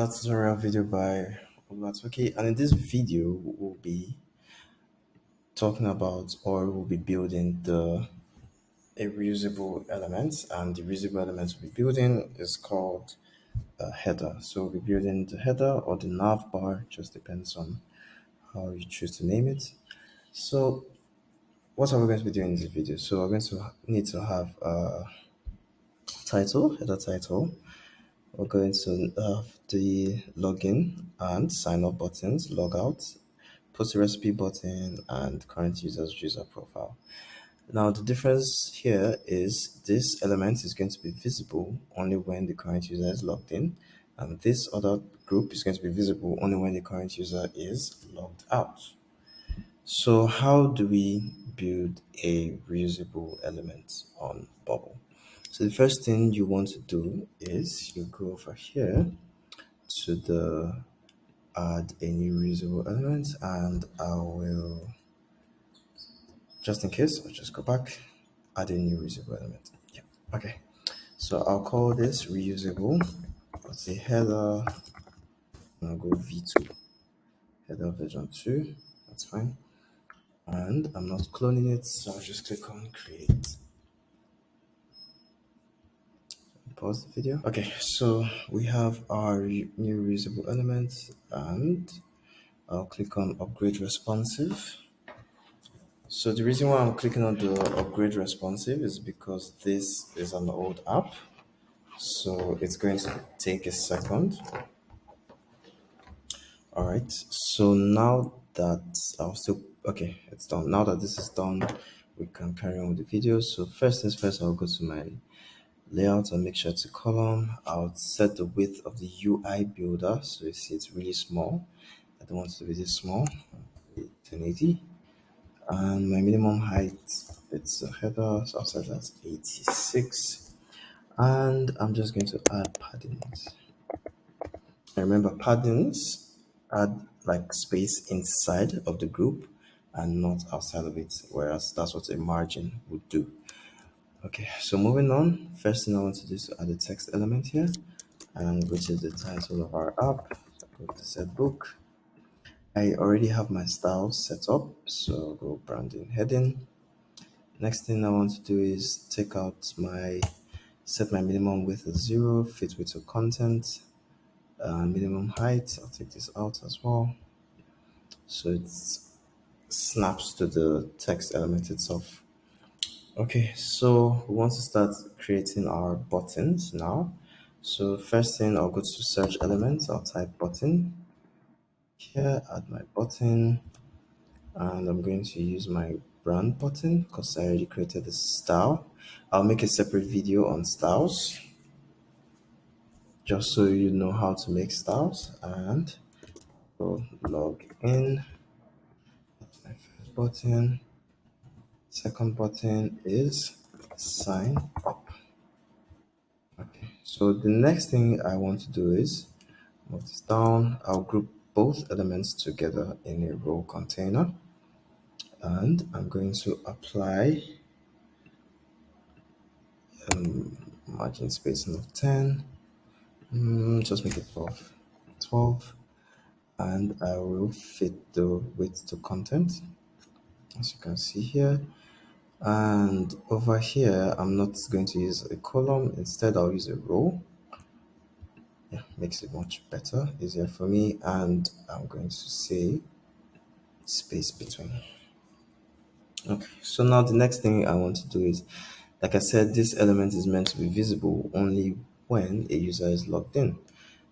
That's a tutorial video by Okay, and in this video we'll be talking about or we'll be building the a reusable element, and the reusable element we'll be building is called a header. So we'll be building the header or the nav bar, just depends on how you choose to name it. So what are we going to be doing in this video? So we're going to need to have a title, header title. We're going to have the login and sign up buttons, logout, post a recipe button, and current user's user profile. Now the difference here is this element is going to be visible only when the current user is logged in, and this other group is going to be visible only when the current user is logged out. So how do we build a reusable element on Bubble? So the first thing you want to do is you go over here to the add a new reusable element, and I will, just in case, I'll just go back, add a new reusable element. Yeah. Okay. So I'll call this reusable. I'll say header, and I'll go v2, header version 2. That's fine. And I'm not cloning it, so I'll just click on create. Pause the video. Okay, so we have our new reusable element, and I'll click on upgrade responsive. So the reason why I'm clicking on the upgrade responsive is because this is an old app, so it's going to take a second. All right, so now that okay, it's done. Now that this is done, we can carry on with the video. So first things first, I'll go to my layout and make sure it's a column. I'll set the width of the UI builder, so you see it's really small. I don't want it to be this small, 1080. And my minimum height, it's a header, so I'll set that 86. And I'm just going to add paddings. And remember, paddings add like space inside of the group and not outside of it, whereas that's what a margin would do. Okay, so moving on, first thing I want to do is to add a text element here, and which is the title of our app. So I go to set book. I already have my style set up, so I'll go branding heading. Next thing I want to do is set my minimum width as 0, fit width to content, minimum height. I'll take this out as well, so it snaps to the text element itself. Okay, so we want to start creating our buttons now. So first thing, I'll go to search elements. I'll type button here, add my button, and I'm going to use my brand button because I already created the style. I'll make a separate video on styles just so you know how to make styles. And go log in. That's my first button. Second button is sign up. Okay, so the next thing I want to do is move this down. I'll group both elements together in a row container, and I'm going to apply margin spacing of 10. Just make it 12. 12, and I will fit the width to content, as you can see here. And over here, I'm not going to use a column. Instead, I'll use a row. Yeah, makes it much better, easier for me. And I'm going to say space between. Okay, so now the next thing I want to do is, like I said, this element is meant to be visible only when a user is logged in.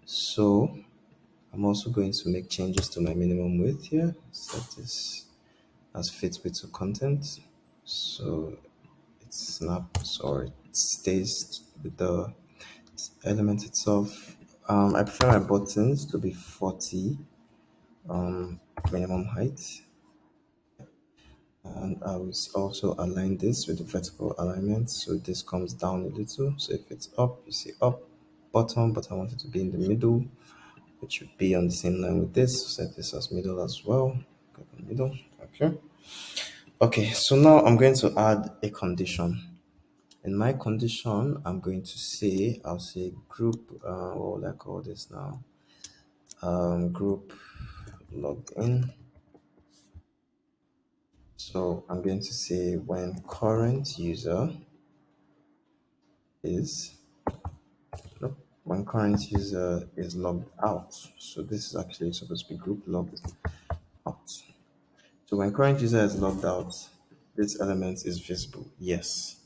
So I'm also going to make changes to my minimum width here. Set this as fit width to content, so it snaps or it stays with the element itself. I prefer my buttons to be 40 minimum height, and I will also align this with the vertical alignment, so this comes down a little. So if it's up, you see up, bottom, but I want it to be in the middle, which should be on the same line with this. Set this as middle as well. Go to middle. Okay, so now I'm going to add a condition. In my condition, I'll say group, what will I call this now? group logged in. So I'm going to say when current user is no, when current user is logged out. So this is actually supposed to be group logged out. So when current user is logged out, this element is visible. Yes.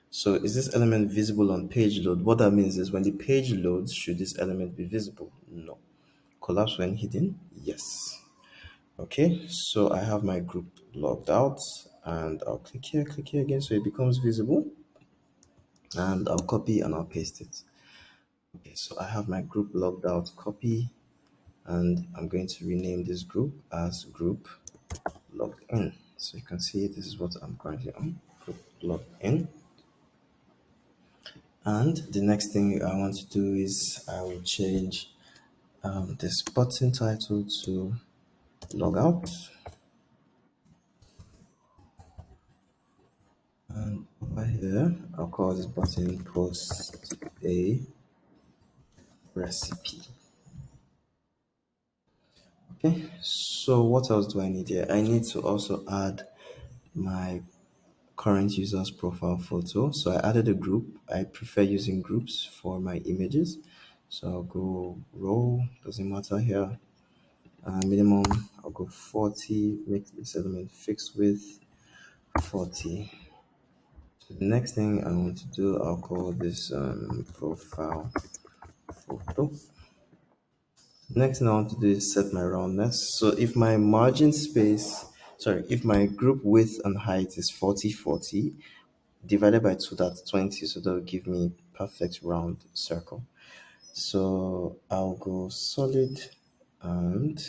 So is this element visible on page load? What that means is when the page loads, should this element be visible? No. Collapse when hidden? Yes. Okay, so I have my group logged out and I'll click here again so it becomes visible, and I'll copy and I'll paste it. Okay, so I have my group logged out, copy, and I'm going to rename this group as group logged in. So you can see this is what I'm currently on, group logged in. And the next thing I want to do is I will change this button title to log out. And over here, I'll call this button post a recipe. Okay, so what else do I need here? I need to also add my current user's profile photo. So I added a group. I prefer using groups for my images. So I'll go row, doesn't matter here. Minimum, I'll go 40, make this element fixed width 40. So the next thing I want to do, I'll call this profile photo. Next thing I want to do is set my roundness. So if my margin space, sorry, if my group width and height is 40, 40, divided by 2, that's 20. So that will give me perfect round circle. So I'll go solid, and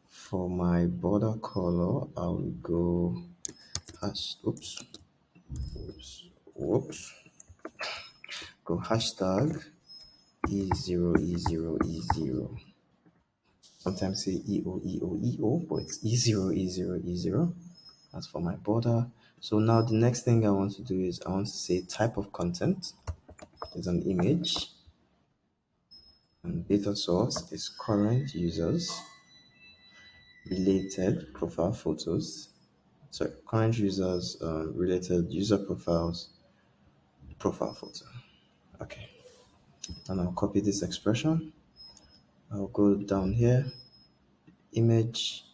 for my border color, I'll go whoops, go hashtag E0, E0, E0. Sometimes say EO, but it's E0, E0, E0. That's for my border. So now the next thing I want to do is I want to say type of content is an image, and data source is current users related profile photos. Sorry, current users related user profiles profile photo. Okay, and I'll copy this expression. I'll go down here, image,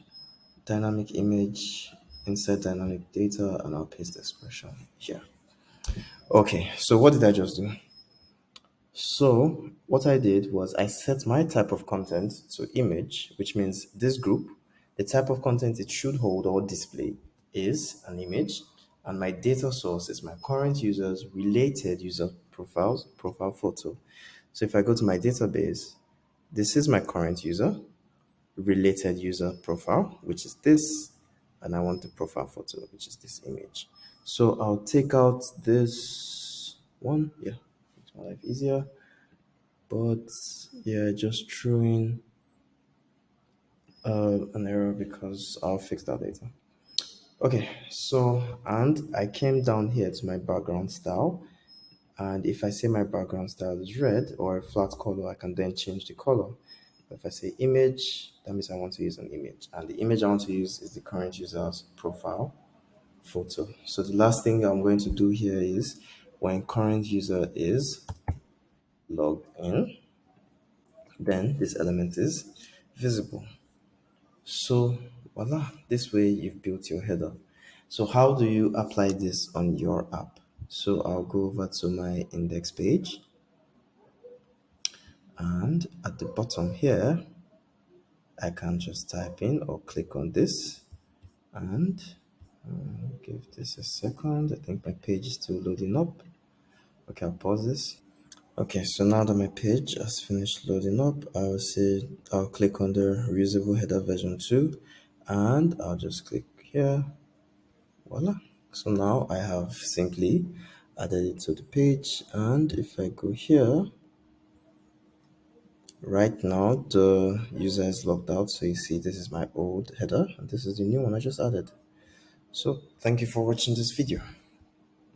dynamic image, insert dynamic data, and I'll paste the expression here. Okay, so what did I just do? So what I did was I set my type of content to image, which means this group, the type of content it should hold or display is an image, and my data source is my current users related user profiles, profile photo. So if I go to my database, this is my current user, related user profile, which is this, and I want the profile photo, which is this image. So I'll take out this one. Yeah, makes my life easier. But yeah, just threw in an error because I'll fix that later. Okay, so and I came down here to my background style, and if I say my background style is red or a flat color, I can then change the color. But if I say image, that means I want to use an image, and the image I want to use is the current user's profile photo. So the last thing I'm going to do here is when current user is logged in, then this element is visible. So voila, this way you've built your header. So how do you apply this on your app? So I'll go over to my index page, and at the bottom here, I can just type in or click on this, and give this a second. I think my page is still loading up. Okay, I'll pause this. Okay, so now that my page has finished loading up, I'll click on the reusable header version 2, and I'll just click here. Voila. So now I have simply added it to the page, and if I go here, right now the user is logged out. So you see this is my old header and this is the new one I just added. So thank you for watching this video.